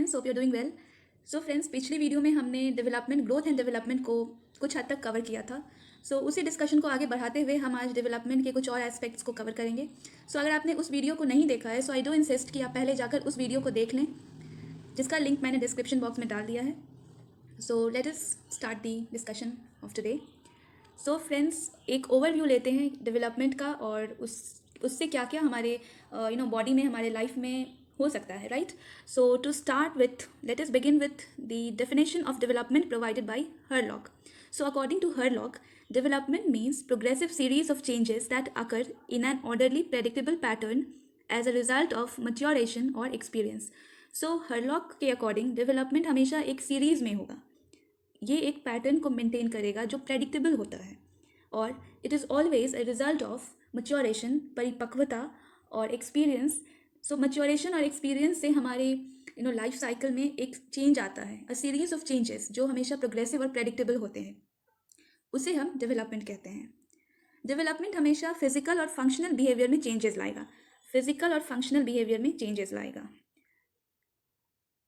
Friends, hope you are doing well. So friends, पिछली video में हमने डेवलपमेंट, ग्रोथ एंड डेवलपमेंट को कुछ हद तक कवर किया था। उसी डिस्कशन को आगे बढ़ाते हुए हम आज डेवलपमेंट के कुछ और एस्पेक्ट्स को कवर करेंगे। अगर आपने उस वीडियो को नहीं देखा है, आई डू इंसिस्ट कि आप पहले जाकर उस वीडियो को देख लें, जिसका लिंक मैंने डिस्क्रिप्शन बॉक्स में डाल दिया है। Let us start the discussion of today. Friends, एक ओवरव्यू लेते हैं डेवलपमेंट का और उससे क्या क्या हमारे बॉडी में, हमारे लाइफ में हो सकता है, right. To start with, let us begin with the definition of development provided by Hurlock. According to Hurlock, development means progressive series of changes that occur in an orderly, predictable pattern as a result of maturation or experience. Hurlock के according development हमेशा एक series में होगा, ये एक pattern को maintain करेगा जो प्रेडिक्टेबल होता है, और it is always a result of maturation, परिपक्वता और एक्सपीरियंस। मच्योरेशन और एक्सपीरियंस से हमारे लाइफ साइकिल में एक चेंज आता है, अ सीरीज ऑफ चेंजेस जो हमेशा प्रोग्रेसिव और प्रेडिक्टेबल होते हैं, उसे हम डेवलपमेंट कहते हैं। डेवलपमेंट हमेशा फिजिकल और फंक्शनल बिहेवियर में चेंजेस लाएगा, फिजिकल और फंक्शनल बिहेवियर में चेंजेस लाएगा।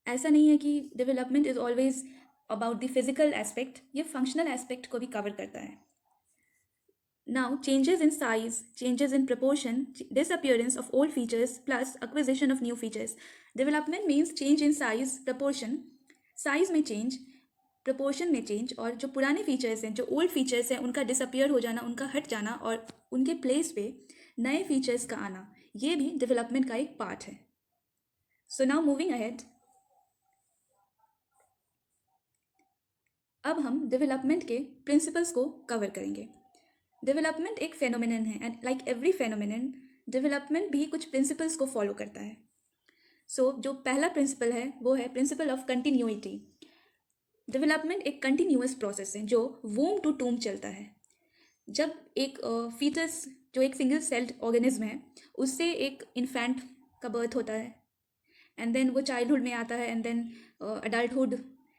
ऐसा नहीं है कि development is always about the physical aspect, ये फंक्शनल एस्पेक्ट को भी कवर करता है। Now, changes in size, changes in proportion, disappearance of old features plus acquisition of new features. Development means change in size, proportion, size में change, proportion में change, और जो पुराने फीचर्स हैं, जो ओल्ड फीचर्स हैं, उनका डिसअपियर हो जाना, उनका हट जाना और उनके प्लेस पे नए फीचर्स का आना, ये भी डेवलपमेंट का एक पार्ट है। नाउ मूविंग अहेड, अब हम डेवलपमेंट के प्रिंसिपल्स को कवर करेंगे। डेवलपमेंट एक फेनोमेनन है and like every phenomenon, development भी कुछ प्रिंसिपल्स को फॉलो करता है। जो पहला प्रिंसिपल है वो है प्रिंसिपल ऑफ कंटिन्यूटी। डेवलपमेंट एक कंटिन्यूअस प्रोसेस है जो वूम टू टूम चलता है। जब एक फीटस, जो एक सिंगल सेल्ड ऑर्गेनिज्म है, उससे एक इन्फेंट का बर्थ होता है, एंड देन वो चाइल्डहुड में आता है, and then adulthood,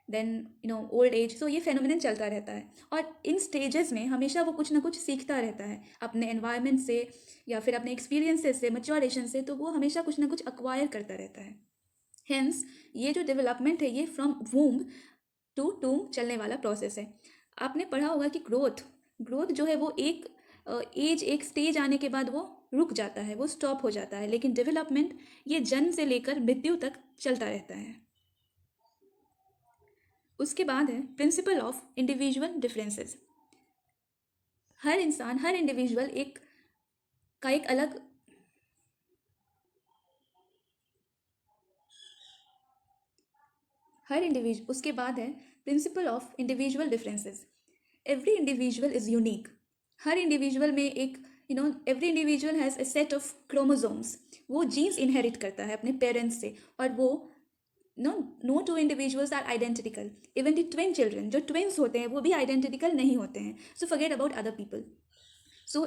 then old age. ये फेनोमेनन चलता रहता है, और इन स्टेजेस में हमेशा वो कुछ ना कुछ सीखता रहता है अपने एनवायरनमेंट से या फिर अपने एक्सपीरियंसेस से, मैच्योरेशन से। तो वो हमेशा कुछ ना कुछ अक्वायर करता रहता है। हेंस ये जो डेवलपमेंट है, ये फ्रॉम वूम टू टूम चलने वाला प्रोसेस है। आपने पढ़ा होगा कि ग्रोथ जो है वो एक एज, एक स्टेज आने के बाद वो रुक जाता है, वो स्टॉप हो जाता है, लेकिन डेवलपमेंट ये जन्म से लेकर मृत्यु तक चलता रहता है। उसके बाद है प्रिंसिपल ऑफ इंडिविजुअल डिफरेंसेस। हर इंसान, हर इंडिविजुअल एक अलग उसके बाद है principle of individual differences. Every individual is unique. हर इंडिविजुअल में एक every individual has a set of chromosomes. वो जीन्स इनहेरिट करता है अपने पेरेंट्स से, और वो no two individuals are identical. Even the twin children, जो ट्विन्स होते हैं, वो भी आइडेंटिकल नहीं होते हैं। Forget about other people.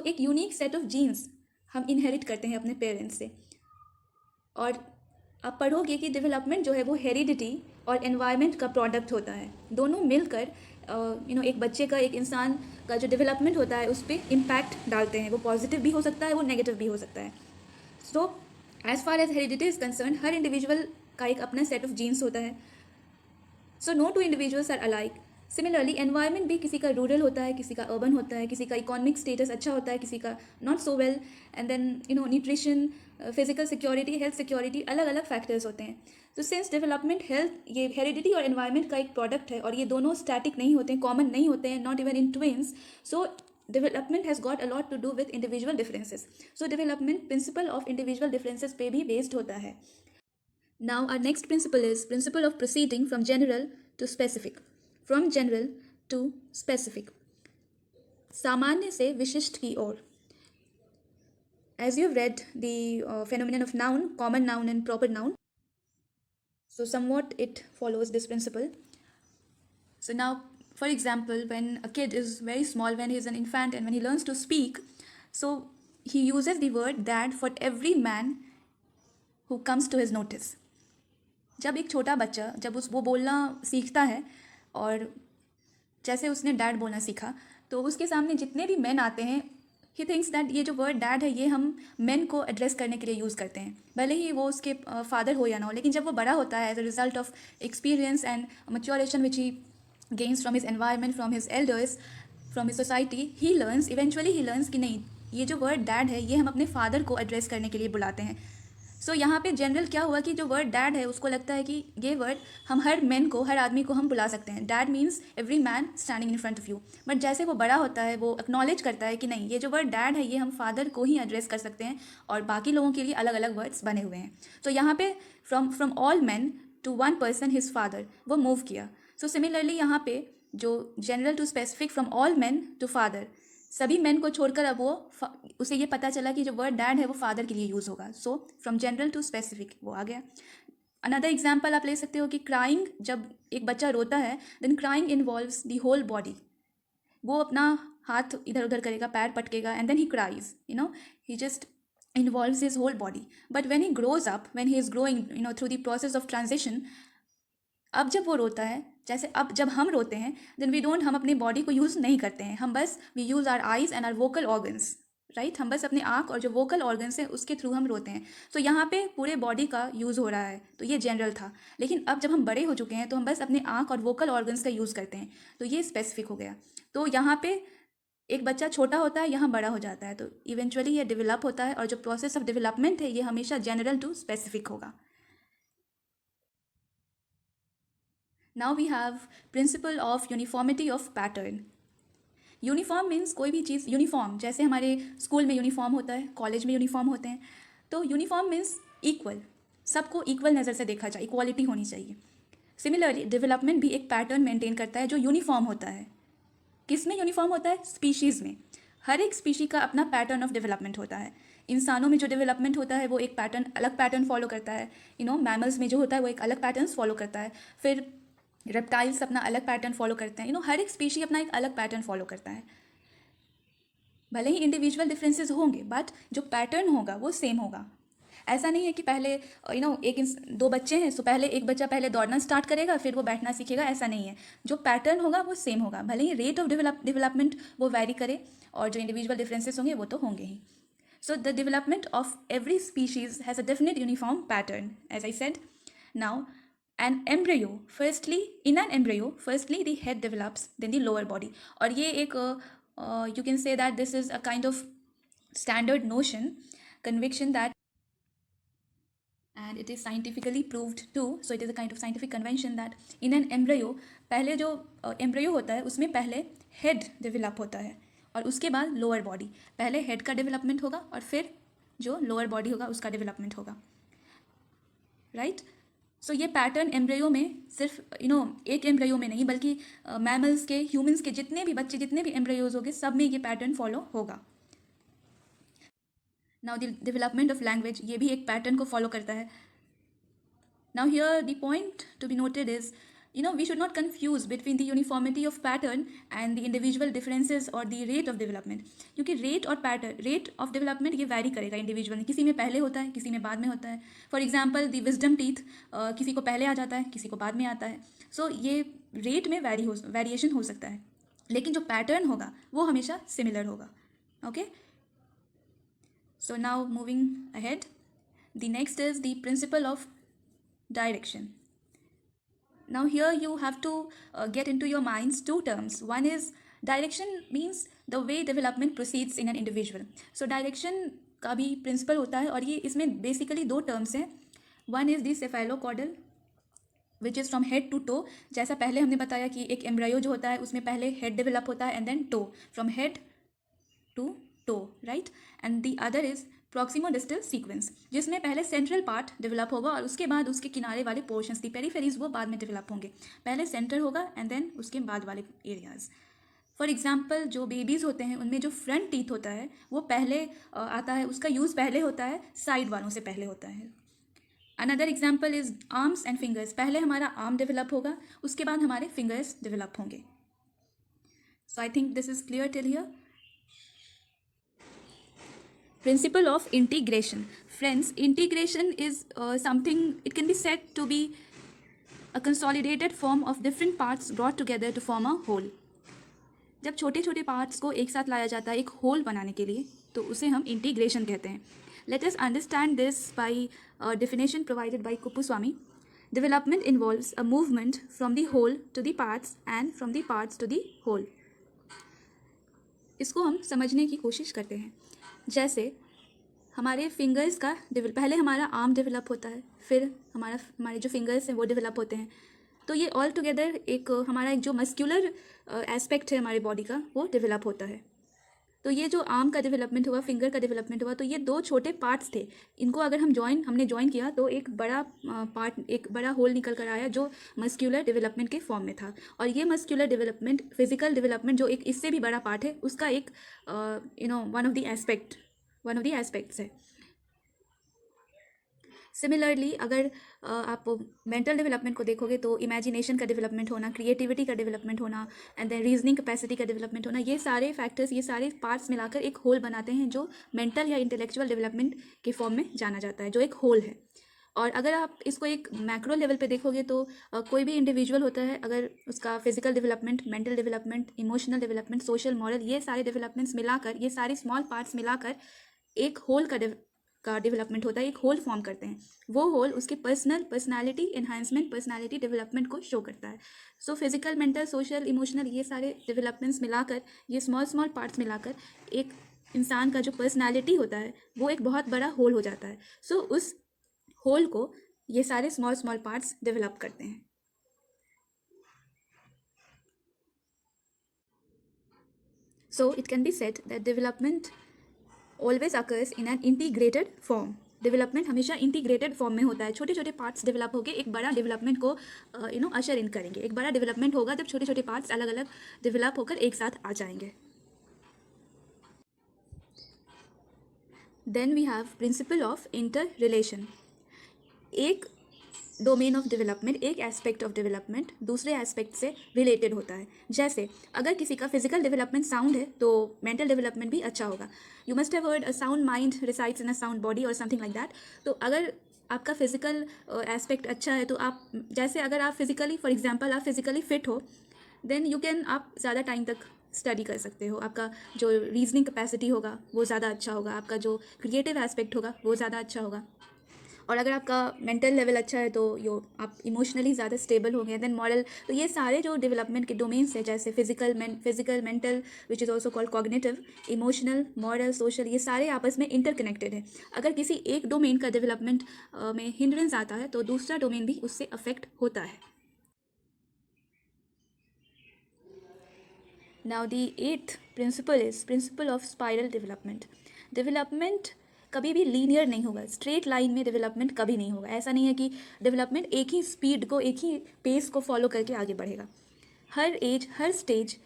एक यूनिक सेट ऑफ जीन्स हम इनहेरिट करते हैं अपने पेरेंट्स से। और आप पढ़ोगे कि डेवलपमेंट जो है वो हेरिडिटी और एनवायरनमेंट का प्रोडक्ट होता है। दोनों मिलकर एक बच्चे का, एक इंसान का जो डेवलपमेंट होता है, उस पर इम्पैक्ट डालते हैं। वो पॉजिटिव भी हो सकता है, वो नेगेटिव भी हो सकता है। As far as heredity is concern, हर इंडिविजुअल का एक अपना सेट ऑफ जीन्स होता है। No two individuals are alike. Similarly environment भी किसी का रूरल होता है, किसी का अर्बन होता है, किसी का इकोनॉमिक स्टेटस अच्छा होता है, किसी का not so well, and then nutrition, physical security, health security, अलग अलग फैक्टर्स होते हैं। सिंस डेवलपमेंट, हेल्थ, ये हेरिडिटी और एनवायरनमेंट का एक प्रोडक्ट है, और ये दोनों स्टैटिक नहीं होते हैं, कॉमन नहीं होते हैं, not even in twins. Development has got a lot to do with individual differences. Development principle of individual differences पे भी बेस्ड होता है। Now our next principle is principle of proceeding from general to specific. From general to specific. सामान्य से विशिष्ट की ओर. As you have read the phenomenon of noun, common noun and proper noun, so somewhat it follows this principle. So now, for example, when a kid is very small, when he is an infant and when he learns to speak, so he uses the word dad for every man who comes to his notice. जब एक छोटा बच्चा, जब वो बोलना सीखता है, और जैसे उसने डैड बोलना सीखा, तो उसके सामने जितने भी मैन आते हैं, ही थिंक्स दैट ये जो वर्ड डैड है ये हम मेन को एड्रेस करने के लिए यूज़ करते हैं, भले ही वो उसके फादर हो या ना हो। लेकिन जब वो बड़ा होता है as a result of experience and maturation which he gains from his environment, from his elders, from his society, he learns, eventually he learns कि नहीं, ये जो वर्ड डैड है ये हम अपने फादर को एड्रेस करने के लिए बुलाते हैं। सो यहाँ पे जनरल क्या हुआ कि जो वर्ड डैड है उसको लगता है कि ये वर्ड हम हर मैन को, हर आदमी को हम बुला सकते हैं। Dad means every man standing in front of you. But जैसे वो बड़ा होता है वो एक्नॉलेज करता है कि नहीं, ये जो वर्ड डैड है ये हम फादर को ही एड्रेस कर सकते हैं और बाकी लोगों के लिए अलग अलग वर्ड्स बने हुए हैं। तो यहाँ पे from all man to one person his father, वो मूव किया। सो सिमिलरली यहाँ पे जो general to specific, from all man to father, सभी मैन को छोड़कर अब वो उसे ये पता चला कि जो वर्ड डैड है वो फादर के लिए यूज़ होगा। So from general to specific वो आ गया। अनदर एग्जाम्पल आप ले सकते हो कि क्राइंग, जब एक बच्चा रोता है then crying involves the whole body. वो अपना हाथ इधर उधर करेगा, पैर पटकेगा and then he cries, he just involves his whole body. But when he grows up, when he is growing, through the process of transition, अब जब वो रोता है, जैसे अब जब हम रोते हैं देन वी डोंट, हम अपनी बॉडी को यूज़ नहीं करते हैं, हम बस we use our eyes and our vocal organs, right. हम बस अपने आँख और जो वोकल ऑर्गन्स हैं उसके थ्रू हम रोते हैं। तो यहाँ पे पूरे बॉडी का यूज़ हो रहा है, तो ये जनरल था। लेकिन अब जब हम बड़े हो चुके हैं तो हम बस अपने आँख और वोकल ऑर्गन्स का यूज़ करते हैं, तो ये स्पेसिफिक हो गया। तो यहाँ पे एक बच्चा छोटा होता है, यहाँ बड़ा हो जाता है, तो इवेंचुअली ये डेवलप होता है, और जो प्रोसेस ऑफ डेवलपमेंट है ये हमेशा जनरल टू स्पेसिफिक होगा। Now we have principle of uniformity of pattern. Uniform means कोई भी चीज़ यूनिफॉर्म, जैसे हमारे स्कूल में यूनिफॉर्म होता है, कॉलेज में यूनिफॉर्म होते हैं, तो यूनिफॉर्म मीन्स इक्वल, सबको इक्वल नज़र से देखा जाए, इक्वालिटी होनी चाहिए। सिमिलरली डेवलपमेंट भी एक पैटर्न मेंटेन करता है जो यूनिफॉर्म होता है। किस में यूनिफॉर्म होता है? स्पीशीज़ में। हर एक स्पीशी का अपना पैटर्न ऑफ डेवलपमेंट होता है। इंसानों में जो डेवलपमेंट होता है वो एक पैटर्न, अलग पैटर्न फॉलो करता है। मैमल्स में जो होता है वो एक अलग पैटर्न फॉलो करता है। फिर रेप्टाइल्स अपना अलग पैटर्न फॉलो करते हैं। हर एक स्पीशी अपना एक अलग पैटर्न फॉलो करता है। भले ही इंडिविजुअल डिफरेंसेस होंगे बट जो पैटर्न होगा वो सेम होगा। ऐसा नहीं है कि पहले दो बच्चे हैं, सो पहले एक बच्चा पहले दौड़ना स्टार्ट करेगा फिर वो बैठना सीखेगा, ऐसा नहीं है। जो पैटर्न होगा वो सेम होगा, भले ही रेट ऑफ डेवलपमेंट वो वैरी करे, और जो इंडिविजुअल डिफरेंसेस होंगे वो तो होंगे ही। So the development of every species has a definite uniform pattern, as I said. Now an embryo, in an embryo firstly the head develops, then the lower body, और ये एक you can say that this is a kind of standard notion, conviction that, and it is scientifically proved too, so it is a kind of scientific convention that in an embryo, पहले जो embryo होता है उसमें पहले head develop होता है और उसके बाद lower body। पहले head का development होगा और फिर जो lower body होगा उसका development होगा, right? सो ये पैटर्न एम्ब्रियो में सिर्फ एक एम्ब्रियो में नहीं बल्कि मैमल्स के, ह्यूमंस के जितने भी बच्चे, जितने भी एम्ब्रियोज होंगे सब में ये पैटर्न फॉलो होगा। Now the development of language, ये भी एक पैटर्न को फॉलो करता है। Now here the point to be noted is we should not confuse between the uniformity of pattern and the individual differences or the rate of development, क्योंकि rate और pattern, rate of development ये vary करेगा individual, किसी में पहले होता है किसी में बाद में होता है। For example the wisdom teeth, किसी को पहले आ जाता है किसी को बाद में आता है। सो ये रेट में वेरिएशन हो सकता है, लेकिन जो पैटर्न होगा वो हमेशा सिमिलर होगा। Okay, so now moving ahead, the next is the principle of direction. Now here you have to get into your minds two terms. One is direction, means the way development proceeds in an individual. So direction का भी principle होता है और ये इसमें basically दो terms हैं. One is the cephalocaudal which is from head to toe. जैसा पहले हमने बताया कि एक embryo जो होता है उसमें पहले head develop होता है and then toe, from head to toe, right? And the other is proximodistal sequence, जिसमें पहले सेंट्रल पार्ट डेवलप होगा और उसके बाद उसके किनारे वाले पोर्शंस, दी पेरीफेरीज, वो बाद में डेवलप होंगे। पहले सेंटर होगा एंड देन उसके बाद वाले एरियाज। फॉर एग्जांपल जो बेबीज़ होते हैं उनमें जो फ्रंट टीथ होता है वो पहले आता है, उसका यूज़ पहले होता है, साइड वालों से पहले होता है। Another example is arms and fingers, पहले हमारा आर्म डेवलप होगा उसके बाद हमारे फिंगर्स डेवलप होंगे। So I think this is clear till here. Principle of integration. Friends, integration is something, it can be said to be a consolidated form of different parts brought together to form a whole. जब छोटे छोटे parts को एक साथ लाया जाता है एक होल बनाने के लिए, तो उसे हम इंटीग्रेशन कहते हैं. Let us understand this by definition provided by Kuppuswamy. Development involves a movement from the whole to the parts and from the parts to the whole. इसको हम समझने की कोशिश करते हैं. जैसे हमारे फिंगर्स का पहले हमारा आर्म डेवलप होता है, फिर हमारे जो फिंगर्स हैं वो डेवलप होते हैं. तो ये ऑल टुगेदर एक हमारा एक जो मस्क्यूलर एस्पेक्ट है हमारे बॉडी का वो डेवलप होता है. तो ये जो आर्म का डेवलपमेंट हुआ, फिंगर का डेवलपमेंट हुआ, तो ये दो छोटे पार्ट्स थे. इनको अगर हमने ज्वाइन किया तो एक बड़ा पार्ट, एक बड़ा होल निकल कर आया जो मस्क्यूलर डेवलपमेंट के फॉर्म में था. और ये मस्क्यूलर डेवलपमेंट, फिजिकल डेवलपमेंट जो एक इससे भी बड़ा पार्ट है, उसका एक वन ऑफ द एस्पेक्ट्स है. सिमिलरली अगर आप मेंटल डेवलपमेंट को देखोगे तो इमेजिनेशन का डेवलपमेंट होना, क्रिएटिविटी का डेवलपमेंट होना, एंड देन रीजनिंग कैपेसिटी का डेवलपमेंट होना, ये सारे फैक्टर्स, ये सारे पार्ट्स मिलाकर एक होल बनाते हैं जो मेंटल या इंटेलेक्चुअल डेवलपमेंट के फॉर्म में जाना जाता है, जो एक होल है. और अगर आप इसको एक मैक्रो लेवल पे देखोगे तो कोई भी इंडिविजुअल होता है, अगर उसका physical development, mental development, emotional development, social, moral, ये सारे डेवलपमेंट्स मिलाकर, ये सारे स्मॉल पार्ट्स मिलाकर एक होल का डेवलपमेंट होता है, एक होल फॉर्म करते हैं. वो होल उसके पर्सनालिटी एनहांसमेंट, पर्सनालिटी डेवलपमेंट को शो करता है. So physical, mental, social, emotional, ये सारे डेवलपमेंट्स मिलाकर, ये स्मॉल पार्ट्स मिलाकर एक इंसान का जो पर्सनालिटी होता है वो एक बहुत बड़ा होल हो जाता है. सो उस होल को ये सारे स्मॉल पार्ट्स डेवलप करते हैं. So it can be said that development always occurs in an integrated form. Development हमेशा इंटीग्रेटेड फॉर्म में होता है. छोटे छोटे पार्ट्स डेवलप होकर एक बड़ा डेवलपमेंट को अशर इन करेंगे. एक बड़ा डेवलपमेंट होगा जब छोटे छोटे पार्ट्स अलग अलग डेवलप होकर एक साथ आ जाएंगे. Then we have principle of interrelation. एक डोमेन ऑफ डेवलपमेंट, एक एस्पेक्ट ऑफ डेवलपमेंट दूसरे एस्पेक्ट से रिलेटेड होता है. जैसे अगर किसी का फिजिकल डेवलपमेंट साउंड है तो मेंटल डेवलपमेंट भी अच्छा होगा. You must have heard a sound mind resides in a sound body और समथिंग लाइक दैट. तो अगर आपका फिजिकल एस्पेक्ट अच्छा है तो आप, जैसे अगर आप फिजिकली, फॉर एग्जांपल आप फिजिकली फिट हो, देन यू कैन, आप ज़्यादा टाइम तक स्टडी कर सकते हो. आपका जो रीजनिंग कैपेसिटी होगा वो ज़्यादा अच्छा होगा. आपका जो क्रिएटिव एस्पेक्ट होगा वो ज़्यादा अच्छा होगा. और अगर आपका मेंटल लेवल अच्छा है तो आप इमोशनली ज़्यादा स्टेबल हो गए. Then moral. तो ये सारे जो डेवलपमेंट के डोमेन्स हैं, जैसे physical, mental, which is also called cognitive, emotional, moral, social, ये सारे आपस में इंटरकनेक्टेड हैं. अगर किसी एक डोमेन का डेवलपमेंट में हिंड्रेंस आता है तो दूसरा डोमेन भी उससे अफेक्ट होता है. Now the 8th principle is principle of spiral development. Development कभी भी लीनियर नहीं होगा, स्ट्रेट लाइन में डेवलपमेंट कभी नहीं होगा. ऐसा नहीं है कि डेवलपमेंट एक ही स्पीड को, एक ही पेस को फॉलो करके आगे बढ़ेगा. हर एज, हर स्टेज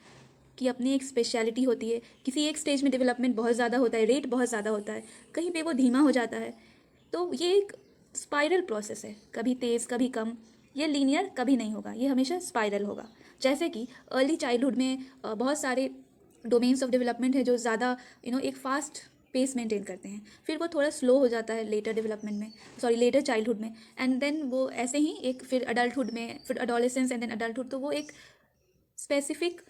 की अपनी एक स्पेशलिटी होती है. किसी एक स्टेज में डेवलपमेंट बहुत ज़्यादा होता है, रेट बहुत ज़्यादा होता है, कहीं पे वो धीमा हो जाता है. तो ये एक स्पाइरल प्रोसेस है, कभी तेज़ कभी कम. ये लीनियर कभी नहीं होगा, ये हमेशा स्पाइरल होगा. जैसे कि अर्ली चाइल्डहुड में बहुत सारे डोमेन्स ऑफ डेवलपमेंट है जो ज़्यादा एक फास्ट पेस मेंटेन करते हैं. फिर वो थोड़ा स्लो हो जाता है लेटर डेवलपमेंट में, लेटर चाइल्डहुड में, एंड देन वो ऐसे ही एक फिर अडल्टहुड में, फिर अडोलेसेंस एंड देन अडल्टहुड. तो वो एक स्पेसिफिक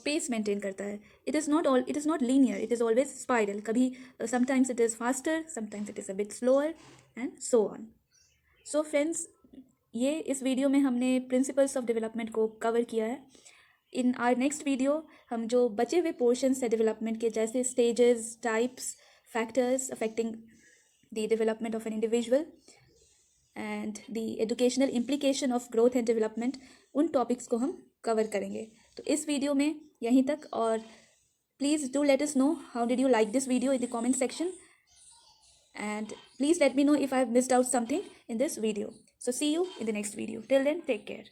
पेस मेंटेन करता है. It is not linear, it is always spiral. कभी sometimes it is faster, sometimes it is a bit slower, and so on. So friends, ये इस वीडियो में हमने प्रिंसिपल्स ऑफ डेवलपमेंट को कवर किया है. इन आवर नेक्स्ट वीडियो हम जो बचे हुए पोर्शंस है डेवलपमेंट के, जैसे stages, types, factors affecting the development of an individual and the educational implication of growth and development, उन टॉपिक्स को हम कवर करेंगे. तो इस वीडियो में यहीं तक. और please do let us know how did you like this video in the comment section, and please let me know if I have missed out something in this video. So see you in the next video. Till then, take care.